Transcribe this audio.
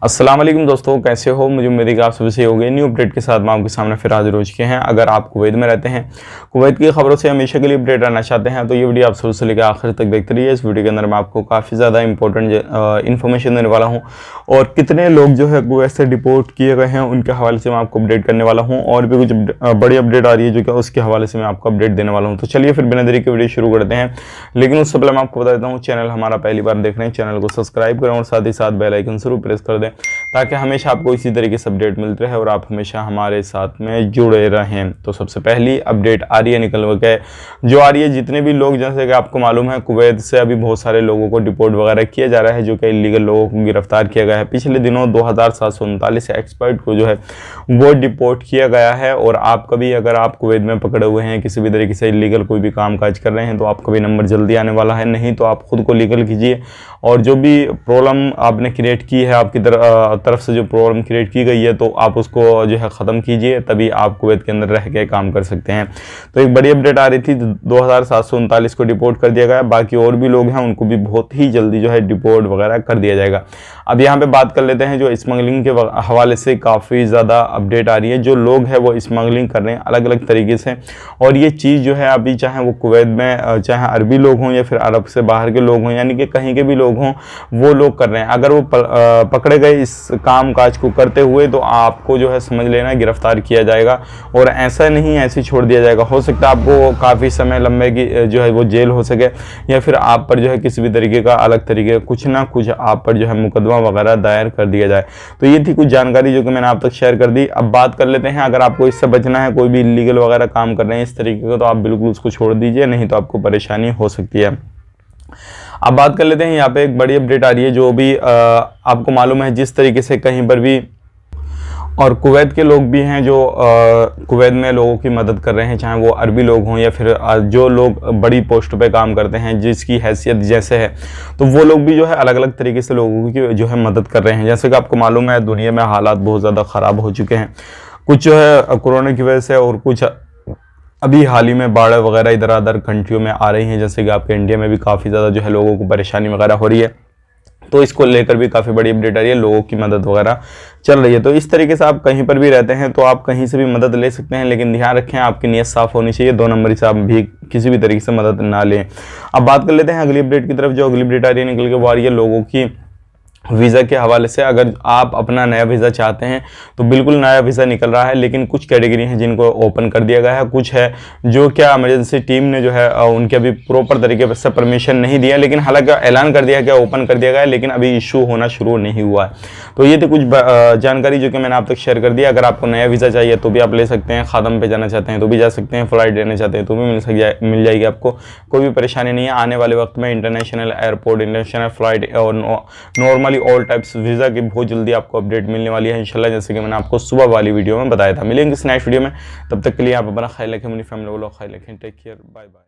अस्सलाम वालेकुम दोस्तों, कैसे हो? मुझे उम्मीद है कि आप सभी सही होंगे। न्यू अपडेट के साथ मैं आपके सामने फिर हाजिर हो चुके हैं। अगर आप कुवैत में रहते हैं, कुवैत की खबरों से हमेशा के लिए अपडेट रहना चाहते हैं तो ये वीडियो आप शुरू से लेकर आखिर तक देखते रहिए। इस वीडियो के अंदर मैं आपको काफ़ी ज़्यादा इंपॉर्टेंट इन्फॉर्मेशन देने वाला हूँ और कितने लोग जो है कुवैत से डिपोर्ट किए गए हैं उनके हवाले से मैं आपको अपडेट करने वाला हूँ। और भी कुछ बड़ी अपडेट आ रही है जो कि उसके हवाले से मैं आपको अपडेट देने वाला हूँ। तो चलिए फिर बिना देरी के वीडियो शुरू करते हैं। लेकिन उससे पहले मैं आपको बता देता हूँ, चैनल हमारा पहली बार देख रहे हैं, चैनल को सब्सक्राइब करें और साथ ही साथ बेल आइकन जरूर प्रेस कर दें ताकि हमेशा आपको इसी तरीके से अपडेट मिलते रहे और आप हमेशा हमारे साथ में जुड़े रहें। तो सबसे पहली अपडेट आ रही है निकल के जो आ रही है, जितने भी लोग, जैसे कि आपको मालूम है कुवैत से अभी बहुत सारे लोगों को डिपोर्ट वगैरह किया जा रहा है, जो कि इलीगल लोगों को गिरफ्तार किया गया है। पिछले दिनों 2739 एक्सपर्ट को जो है वो डिपोर्ट किया गया है। और आप कभी अगर आप कुवैत में पकड़े हुए हैं किसी भी तरीके से इलीगल कोई भी काम काज कर रहे हैं तो आपका भी नंबर जल्दी आने वाला है। नहीं तो आप खुद को लीगल कीजिए और जो भी प्रॉब्लम आपने क्रिएट की है, आपकी तरफ से जो प्रॉब्लम क्रिएट की गई है, तो आप उसको जो है ख़त्म कीजिए, तभी आप कुवैत के अंदर रह के काम कर सकते हैं। तो एक बड़ी अपडेट आ रही थी, 2739 को डिपोर्ट कर दिया गया। बाकी और भी लोग हैं उनको भी बहुत ही जल्दी जो है डिपोर्ट वगैरह कर दिया जाएगा। अब यहाँ पे बात कर लेते हैं जो स्मगलिंग के हवाले से काफ़ी ज़्यादा अपडेट आ रही है। जो लोग हैं वो स्मगलिंग कर रहे हैं अलग अलग तरीके से, और ये चीज़ जो है अभी चाहे वो कुवैत में चाहे अरबी लोग हों या फिर अरब से बाहर के लोग हों, यानी कि कहीं के भी लोग हों, वो लोग कर रहे हैं। अगर वो पकड़े गए इस काम काज को करते हुए तो आपको जो है समझ लेना गिरफ्तार किया जाएगा और ऐसा नहीं ऐसे छोड़ दिया जाएगा। हो सकता है आपको काफ़ी समय लंबे की जो है वो जेल हो सके या फिर आप पर जो है किसी भी तरीके का अलग तरीके कुछ ना कुछ आप पर जो है मुकदमा वगैरह दायर कर दिया जाए। तो ये थी कुछ जानकारी जो कि मैंने आप तक शेयर कर दी। अब बात कर लेते हैं, अगर आपको इससे बचना है, कोई भी इलीगल वगैरह काम कर रहे हैं इस तरीके का, तो आप बिल्कुल उसको छोड़ दीजिए, नहीं तो आपको परेशानी हो सकती है। अब बात कर लेते हैं, यहाँ पे एक बड़ी अपडेट आ रही है जो भी आपको मालूम है, जिस तरीके से कहीं पर भी और कुवैत के लोग भी हैं जो कुवैत में लोगों की मदद कर रहे हैं, चाहे वो अरबी लोग हों या फिर जो लोग बड़ी पोस्ट पे काम करते हैं जिसकी हैसियत जैसे है, तो वो लोग भी जो है अलग अलग तरीके से लोगों की जो है मदद कर रहे हैं। जैसे कि आपको मालूम है दुनिया में हालात बहुत ज़्यादा ख़राब हो चुके हैं, कुछ जो है कोरोना की वजह से और कुछ अभी हाल ही में बाढ़ वगैरह इधर उधर कंट्रियों में आ रही हैं। जैसे कि आपके इंडिया में भी काफ़ी ज़्यादा जो है लोगों को परेशानी वगैरह हो रही है, तो इसको लेकर भी काफ़ी बड़ी अपडेट आ रही है, लोगों की मदद वगैरह चल रही है। तो इस तरीके से आप कहीं पर भी रहते हैं तो आप कहीं से भी मदद ले सकते हैं, लेकिन ध्यान रखें आपकी नीयत साफ़ होनी चाहिए। 2 नंबरी से आप भी किसी भी तरीके से मदद ना लें। अब बात कर लेते हैं अगली अपडेट की तरफ। जो अगली अपडेट आ रही है निकल के वो आ रही है लोगों की वीज़ा के हवाले से। अगर आप अपना नया वीज़ा चाहते हैं तो बिल्कुल नया वीज़ा निकल रहा है, लेकिन कुछ कैटेगरी हैं जिनको ओपन कर दिया गया है, कुछ है जो क्या इमरजेंसी टीम ने जो है उनके अभी प्रॉपर तरीके से परमिशन नहीं दिया, लेकिन हालांकि ऐलान कर दिया गया, ओपन कर दिया गया है, लेकिन अभी इशू होना शुरू नहीं हुआ है। तो ये थी कुछ जानकारी जो कि मैंने आप तक शेयर कर दी। अगर आपको नया वीज़ा चाहिए तो भी आप ले सकते हैं, खादम पे जाना चाहते हैं तो भी जा सकते हैं, फ्लाइट लेना चाहते हैं तो भी मिल जाएगी आपको, कोई भी परेशानी नहीं है। आने वाले वक्त में इंटरनेशनल एयरपोर्ट, इंटरनेशनल फ्लाइट और नॉर्मली ऑल टाइप्स वीज़ा की बहुत जल्दी आपको अपडेट मिलने वाली है इंशाल्लाह, जैसे कि मैंने आपको सुबह वाली वीडियो में बताया था। मिलेंगे इस नेक्स्ट वीडियो में, तब तक के लिए आप अपना ख्याल रखें, अपनी फैमिली वालों का ख्याल रखें। Take care, bye bye.